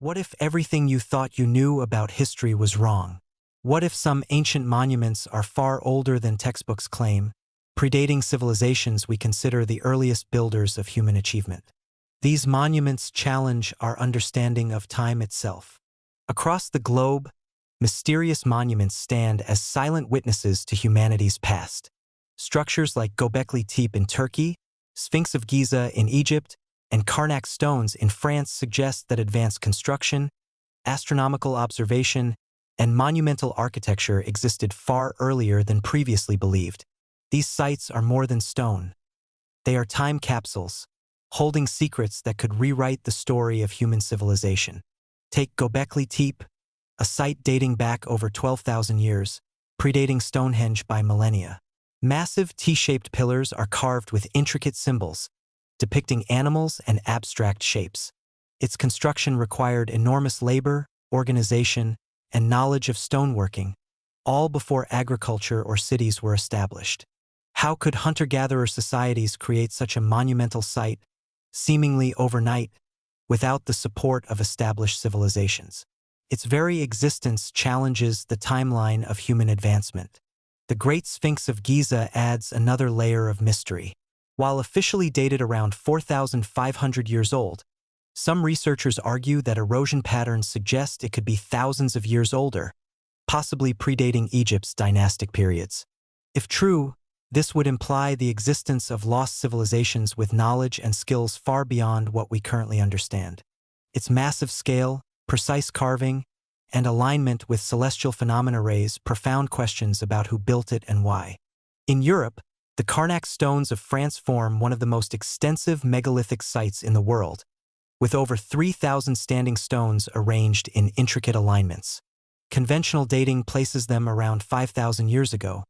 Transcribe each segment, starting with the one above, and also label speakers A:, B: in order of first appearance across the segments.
A: What if everything you thought you knew about history was wrong? What if some ancient monuments are far older than textbooks claim, predating civilizations we consider the earliest builders of human achievement? These monuments challenge our understanding of time itself. Across the globe, mysterious monuments stand as silent witnesses to humanity's past. Structures like Göbekli Tepe in Turkey, Sphinx of Giza in Egypt, and Karnak stones in France suggest that advanced construction, astronomical observation, and monumental architecture existed far earlier than previously believed. These sites are more than stone. They are time capsules, holding secrets that could rewrite the story of human civilization. Take Göbekli Tepe, a site dating back over 12,000 years, predating Stonehenge by millennia. Massive T-shaped pillars are carved with intricate symbols, depicting animals and abstract shapes. Its construction required enormous labor, organization, and knowledge of stoneworking, all before agriculture or cities were established. How could hunter-gatherer societies create such a monumental site, seemingly overnight, without the support of established civilizations? Its very existence challenges the timeline of human advancement. The Great Sphinx of Giza adds another layer of mystery. While officially dated around 4,500 years old, some researchers argue that erosion patterns suggest it could be thousands of years older, possibly predating Egypt's dynastic periods. If true, this would imply the existence of lost civilizations with knowledge and skills far beyond what we currently understand. Its massive scale, precise carving, and alignment with celestial phenomena raise profound questions about who built it and why. In Europe, the Karnak stones of France form one of the most extensive megalithic sites in the world, with over 3,000 standing stones arranged in intricate alignments. Conventional dating places them around 5,000 years ago,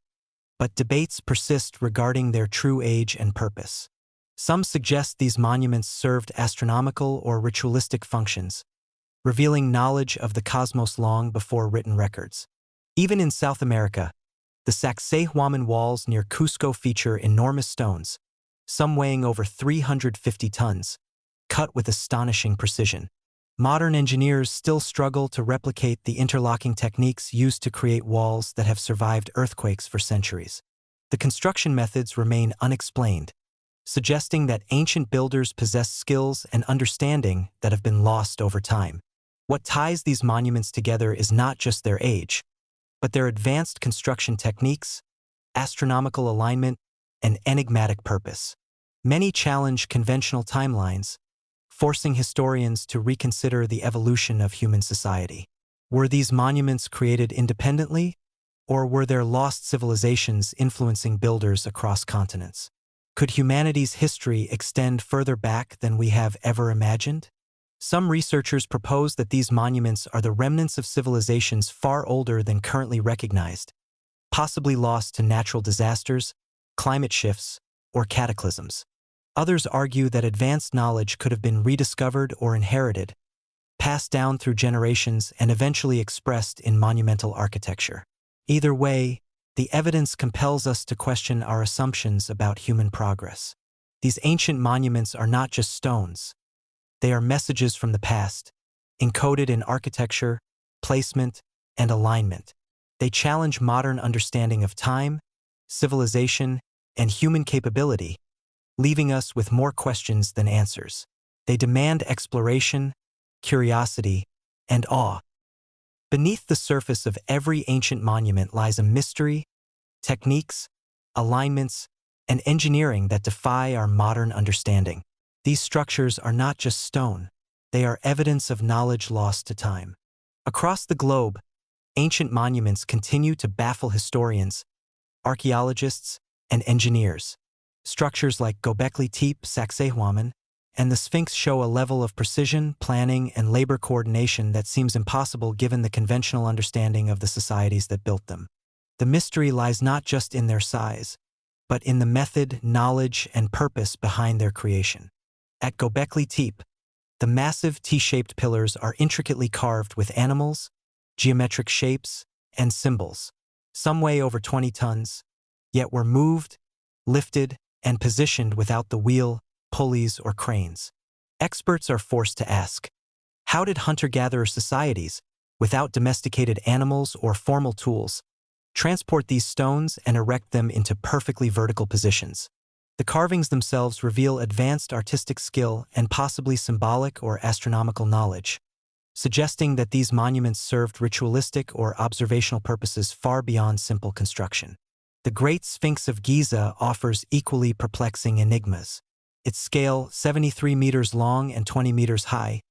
A: but debates persist regarding their true age and purpose. Some suggest these monuments served astronomical or ritualistic functions, revealing knowledge of the cosmos long before written records. Even in South America, the Sacsayhuaman walls near Cusco feature enormous stones, some weighing over 350 tons, cut with astonishing precision. Modern engineers still struggle to replicate the interlocking techniques used to create walls that have survived earthquakes for centuries. The construction methods remain unexplained, suggesting that ancient builders possessed skills and understanding that have been lost over time. What ties these monuments together is not just their age, but their advanced construction techniques, astronomical alignment, and enigmatic purpose. Many challenge conventional timelines, forcing historians to reconsider the evolution of human society. Were these monuments created independently, or were there lost civilizations influencing builders across continents? Could humanity's history extend further back than we have ever imagined? Some researchers propose that these monuments are the remnants of civilizations far older than currently recognized, possibly lost to natural disasters, climate shifts, or cataclysms. Others argue that advanced knowledge could have been rediscovered or inherited, passed down through generations and eventually expressed in monumental architecture. Either way, the evidence compels us to question our assumptions about human progress. These ancient monuments are not just stones. They are messages from the past, encoded in architecture, placement, and alignment. They challenge modern understanding of time, civilization, and human capability, leaving us with more questions than answers. They demand exploration, curiosity, and awe. Beneath the surface of every ancient monument lies a mystery, techniques, alignments, and engineering that defy our modern understanding. These structures are not just stone, they are evidence of knowledge lost to time. Across the globe, ancient monuments continue to baffle historians, archaeologists, and engineers. Structures like Göbekli Tepe, Sacsayhuaman, and the Sphinx show a level of precision, planning, and labor coordination that seems impossible given the conventional understanding of the societies that built them. The mystery lies not just in their size, but in the method, knowledge, and purpose behind their creation. At Göbekli Tepe, the massive T-shaped pillars are intricately carved with animals, geometric shapes, and symbols. Some weigh over 20 tons, yet were moved, lifted, and positioned without the wheel, pulleys, or cranes. Experts are forced to ask, How did hunter-gatherer societies, without domesticated animals or formal tools, transport these stones and erect them into perfectly vertical positions? The carvings themselves reveal advanced artistic skill and possibly symbolic or astronomical knowledge, suggesting that these monuments served ritualistic or observational purposes far beyond simple construction. The Great Sphinx of Giza offers equally perplexing enigmas. Its scale, 73 meters long and 20 meters high,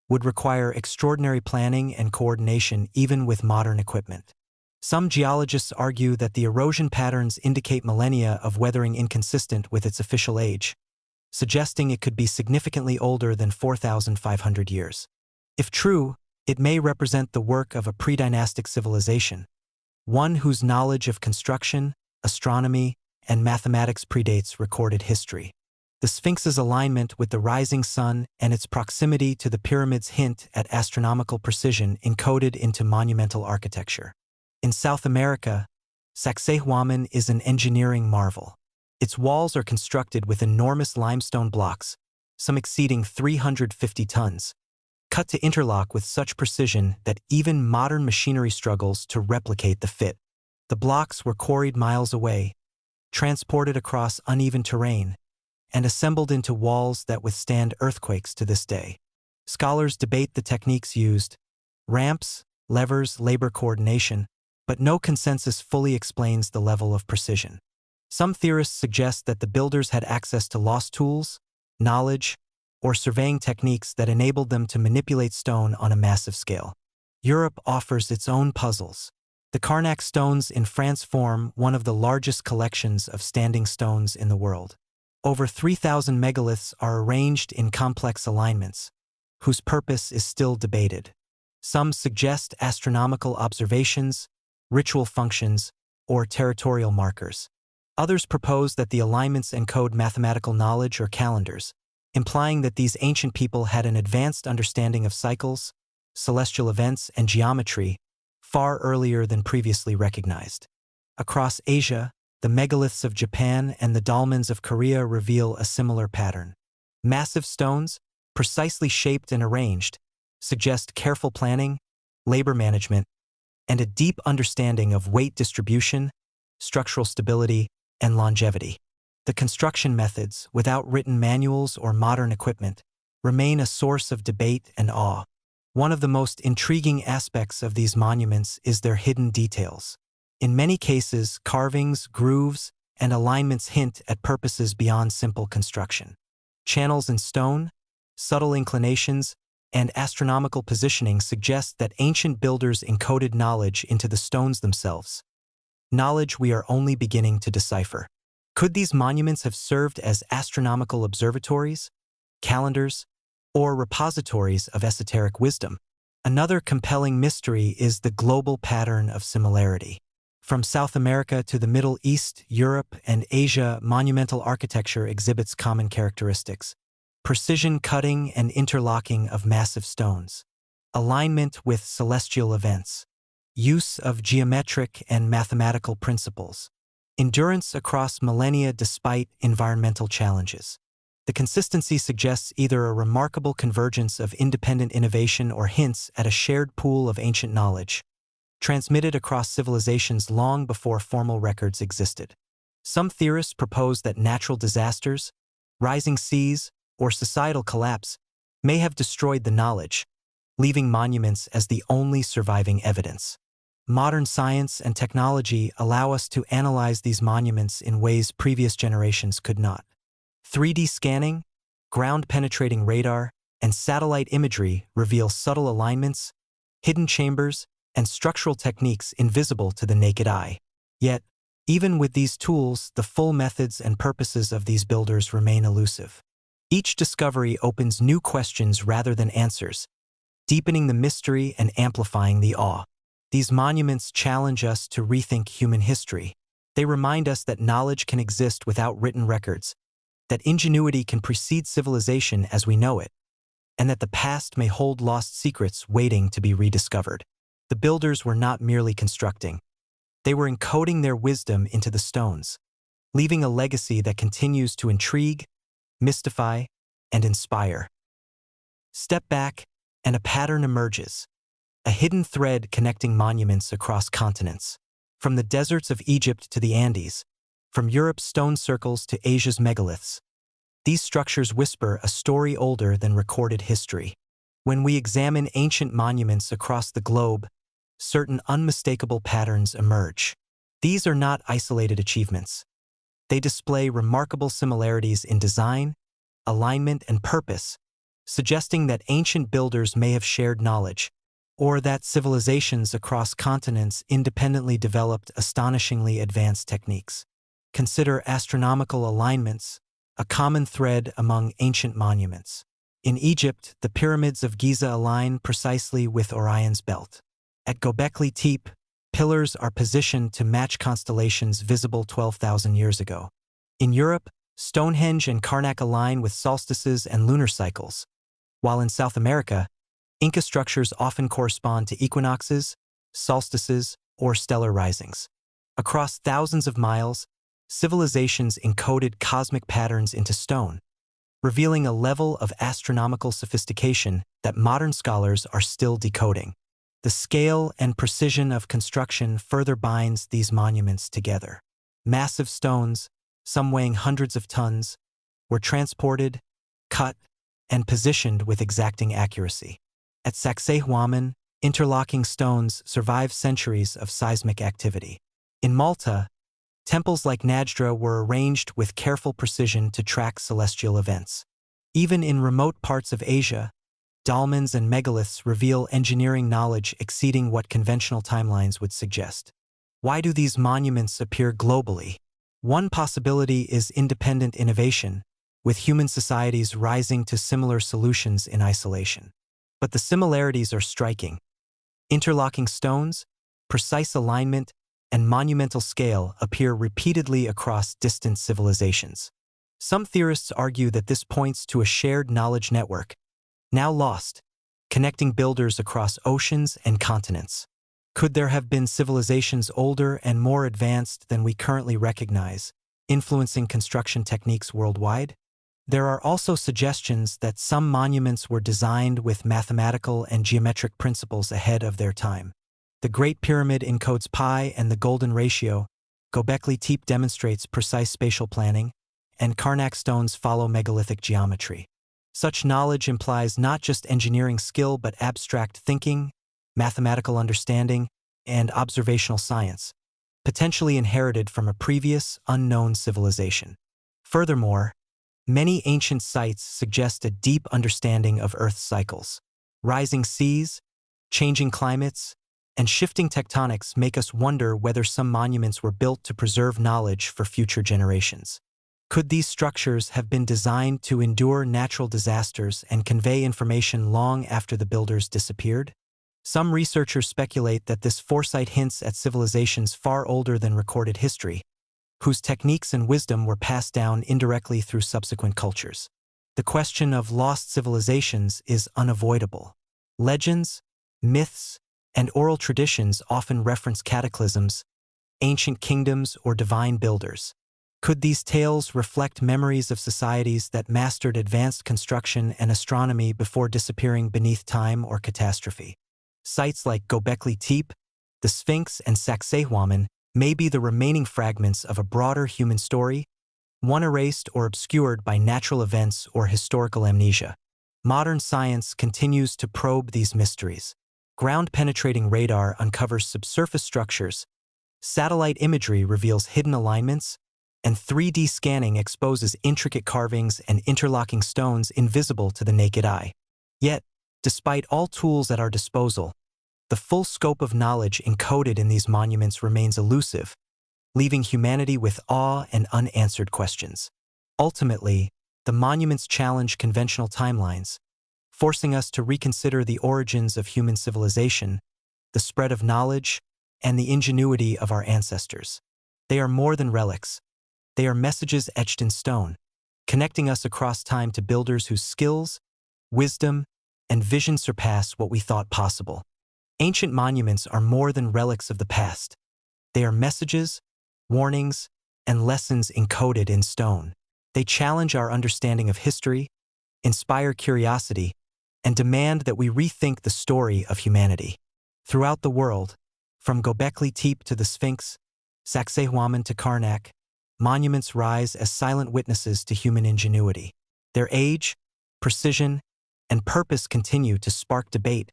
A: would require extraordinary planning and coordination even with modern equipment. Some geologists argue that the erosion patterns indicate millennia of weathering inconsistent with its official age, suggesting it could be significantly older than 4,500 years. If true, it may represent the work of a pre-dynastic civilization, one whose knowledge of construction, astronomy, and mathematics predates recorded history. The Sphinx's alignment with the rising sun and its proximity to the pyramids hint at astronomical precision encoded into monumental architecture. In South America, Sacsayhuaman is an engineering marvel. Its walls are constructed with enormous limestone blocks, some exceeding 350 tons, cut to interlock with such precision that even modern machinery struggles to replicate the fit. The blocks were quarried miles away, transported across uneven terrain, and assembled into walls that withstand earthquakes to this day. Scholars debate the techniques used: ramps, levers, labor coordination, but no consensus fully explains the level of precision. Some theorists suggest that the builders had access to lost tools, knowledge, or surveying techniques that enabled them to manipulate stone on a massive scale. Europe offers its own puzzles. The Karnak stones in France form one of the largest collections of standing stones in the world. Over 3,000 megaliths are arranged in complex alignments, whose purpose is still debated. Some suggest astronomical observations, ritual functions, or territorial markers. Others propose that the alignments encode mathematical knowledge or calendars, implying that these ancient people had an advanced understanding of cycles, celestial events, and geometry far earlier than previously recognized. Across Asia, the megaliths of Japan and the dolmens of Korea reveal a similar pattern. Massive stones, precisely shaped and arranged, suggest careful planning, labor management, and a deep understanding of weight distribution, structural stability, and longevity. The construction methods, without written manuals or modern equipment, remain a source of debate and awe. One of the most intriguing aspects of these monuments is their hidden details. In many cases, carvings, grooves, and alignments hint at purposes beyond simple construction. Channels in stone, subtle inclinations, and astronomical positioning suggest that ancient builders encoded knowledge into the stones themselves, knowledge we are only beginning to decipher. Could these monuments have served as astronomical observatories, calendars, or repositories of esoteric wisdom? Another compelling mystery is the global pattern of similarity. From South America to the Middle East, Europe, and Asia, monumental architecture exhibits common characteristics: precision cutting and interlocking of massive stones, alignment with celestial events, use of geometric and mathematical principles, endurance across millennia despite environmental challenges. The consistency suggests either a remarkable convergence of independent innovation or hints at a shared pool of ancient knowledge, transmitted across civilizations long before formal records existed. Some theorists propose that natural disasters, rising seas, or societal collapse may have destroyed the knowledge, leaving monuments as the only surviving evidence. Modern science and technology allow us to analyze these monuments in ways previous generations could not. 3D scanning, ground-penetrating radar, and satellite imagery reveal subtle alignments, hidden chambers, and structural techniques invisible to the naked eye. Yet, even with these tools, the full methods and purposes of these builders remain elusive. Each discovery opens new questions rather than answers, deepening the mystery and amplifying the awe. These monuments challenge us to rethink human history. They remind us that knowledge can exist without written records, that ingenuity can precede civilization as we know it, and that the past may hold lost secrets waiting to be rediscovered. The builders were not merely constructing. They were encoding their wisdom into the stones, leaving a legacy that continues to intrigue, mystify, and inspire. Step back and a pattern emerges, a hidden thread connecting monuments across continents. From the deserts of Egypt to the Andes, from Europe's stone circles to Asia's megaliths, these structures whisper a story older than recorded history. When we examine ancient monuments across the globe, certain unmistakable patterns emerge. These are not isolated achievements. They display remarkable similarities in design, alignment, and purpose, suggesting that ancient builders may have shared knowledge, or that civilizations across continents independently developed astonishingly advanced techniques. Consider astronomical alignments, a common thread among ancient monuments. In Egypt, the pyramids of Giza align precisely with Orion's belt. At Göbekli Tepe, pillars are positioned to match constellations visible 12,000 years ago. In Europe, Stonehenge and Karnak align with solstices and lunar cycles, while in South America, Inca structures often correspond to equinoxes, solstices, or stellar risings. Across thousands of miles, civilizations encoded cosmic patterns into stone, revealing a level of astronomical sophistication that modern scholars are still decoding. The scale and precision of construction further binds these monuments together. Massive stones, some weighing hundreds of tons, were transported, cut, and positioned with exacting accuracy. At Sacsayhuaman, interlocking stones survive centuries of seismic activity. In Malta, temples like Najdra were arranged with careful precision to track celestial events. Even in remote parts of Asia, dolmens and megaliths reveal engineering knowledge exceeding what conventional timelines would suggest. Why do these monuments appear globally? One possibility is independent innovation, with human societies rising to similar solutions in isolation. But the similarities are striking. Interlocking stones, precise alignment, and monumental scale appear repeatedly across distant civilizations. Some theorists argue that this points to a shared knowledge network, now lost, connecting builders across oceans and continents. Could there have been civilizations older and more advanced than we currently recognize, influencing construction techniques worldwide? There are also suggestions that some monuments were designed with mathematical and geometric principles ahead of their time. The Great Pyramid encodes pi and the golden ratio, Göbekli Tepe demonstrates precise spatial planning, and Karnak stones follow megalithic geometry. Such knowledge implies not just engineering skill but abstract thinking, mathematical understanding, and observational science, potentially inherited from a previous, unknown civilization. Furthermore, many ancient sites suggest a deep understanding of Earth's cycles. Rising seas, changing climates, and shifting tectonics make us wonder whether some monuments were built to preserve knowledge for future generations. Could these structures have been designed to endure natural disasters and convey information long after the builders disappeared? Some researchers speculate that this foresight hints at civilizations far older than recorded history, whose techniques and wisdom were passed down indirectly through subsequent cultures. The question of lost civilizations is unavoidable. Legends, myths, and oral traditions often reference cataclysms, ancient kingdoms, or divine builders. Could these tales reflect memories of societies that mastered advanced construction and astronomy before disappearing beneath time or catastrophe? Sites like Göbekli Tepe, the Sphinx, and Sacsayhuaman may be the remaining fragments of a broader human story, one erased or obscured by natural events or historical amnesia. Modern science continues to probe these mysteries. Ground-penetrating radar uncovers subsurface structures, satellite imagery reveals hidden alignments, and 3D scanning exposes intricate carvings and interlocking stones invisible to the naked eye. Yet, despite all tools at our disposal, the full scope of knowledge encoded in these monuments remains elusive, leaving humanity with awe and unanswered questions. Ultimately, the monuments challenge conventional timelines, forcing us to reconsider the origins of human civilization, the spread of knowledge, and the ingenuity of our ancestors. They are more than relics. They are messages etched in stone, connecting us across time to builders whose skills, wisdom, and vision surpass what we thought possible. Ancient monuments are more than relics of the past. They are messages, warnings, and lessons encoded in stone. They challenge our understanding of history, inspire curiosity, and demand that we rethink the story of humanity. Throughout the world, from Göbekli Tepe to the Sphinx, Sacsayhuaman to Karnak, monuments rise as silent witnesses to human ingenuity. Their age, precision, and purpose continue to spark debate,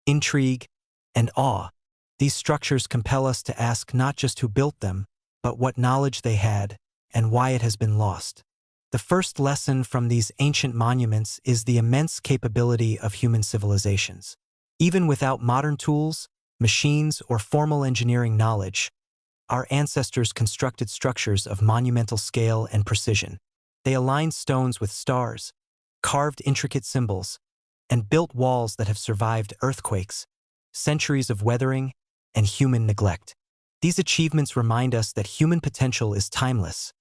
A: intrigue, and awe. These structures compel us to ask not just who built them, but what knowledge they had and why it has been lost. The first lesson from these ancient monuments is the immense capability of human civilizations. Even without modern tools, machines, or formal engineering knowledge, our ancestors constructed structures of monumental scale and precision. They aligned stones with stars, carved intricate symbols, and built walls that have survived earthquakes, centuries of weathering, and human neglect. These achievements remind us that human potential is timeless,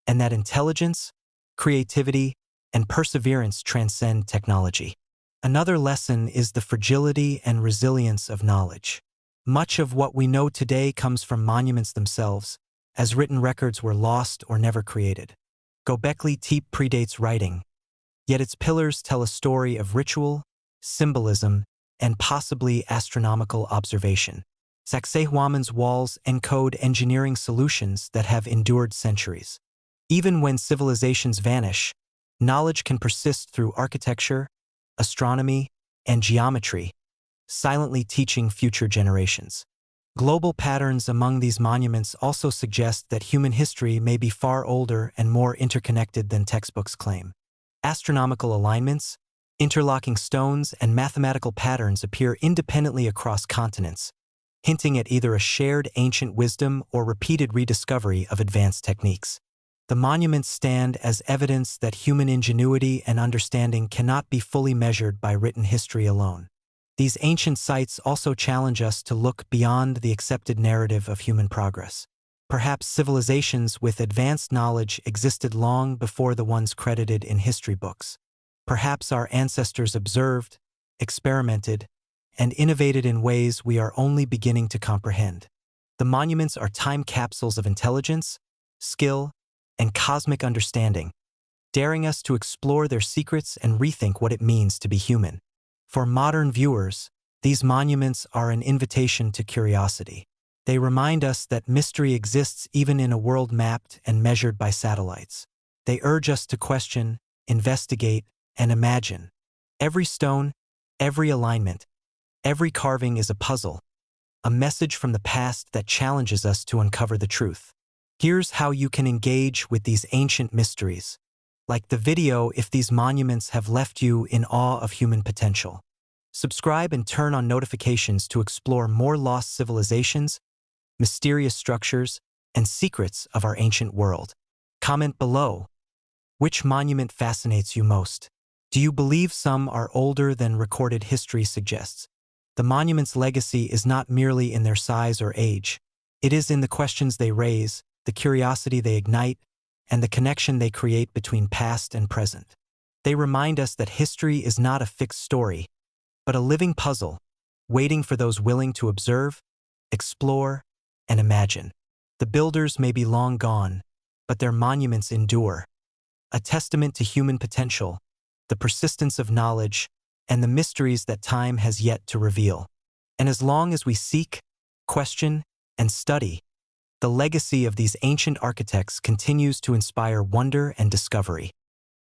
A: and that intelligence, creativity, and perseverance transcend technology. Another lesson is the fragility and resilience of knowledge. Much of what we know today comes from monuments themselves, as written records were lost or never created. Göbekli Tepe predates writing, yet its pillars tell a story of ritual, symbolism, and possibly astronomical observation. Sacsayhuaman's walls encode engineering solutions that have endured centuries. Even when civilizations vanish, knowledge can persist through architecture, astronomy, and geometry, silently teaching future generations. Global patterns among these monuments also suggest that human history may be far older and more interconnected than textbooks claim. Astronomical alignments, interlocking stones, and mathematical patterns appear independently across continents, hinting at either a shared ancient wisdom or repeated rediscovery of advanced techniques. The monuments stand as evidence that human ingenuity and understanding cannot be fully measured by written history alone. These ancient sites also challenge us to look beyond the accepted narrative of human progress. Perhaps civilizations with advanced knowledge existed long before the ones credited in history books. Perhaps our ancestors observed, experimented, and innovated in ways we are only beginning to comprehend. The monuments are time capsules of intelligence, skill, and cosmic understanding, daring us to explore their secrets and rethink what it means to be human. For modern viewers, these monuments are an invitation to curiosity. They remind us that mystery exists even in a world mapped and measured by satellites. They urge us to question, investigate, and imagine. Every stone, every alignment, every carving is a puzzle, a message from the past that challenges us to uncover the truth. Here's how you can engage with these ancient mysteries. Like the video if these monuments have left you in awe of human potential. Subscribe and turn on notifications to explore more lost civilizations, mysterious structures, and secrets of our ancient world. Comment below. Which monument fascinates you most? Do you believe some are older than recorded history suggests? The monument's legacy is not merely in their size or age. It is in the questions they raise, the curiosity they ignite, and the connection they create between past and present. They remind us that history is not a fixed story, but a living puzzle, waiting for those willing to observe, explore, and imagine. The builders may be long gone, but their monuments endure, a testament to human potential, the persistence of knowledge, and the mysteries that time has yet to reveal. And as long as we seek, question, and study, the legacy of these ancient architects continues to inspire wonder and discovery.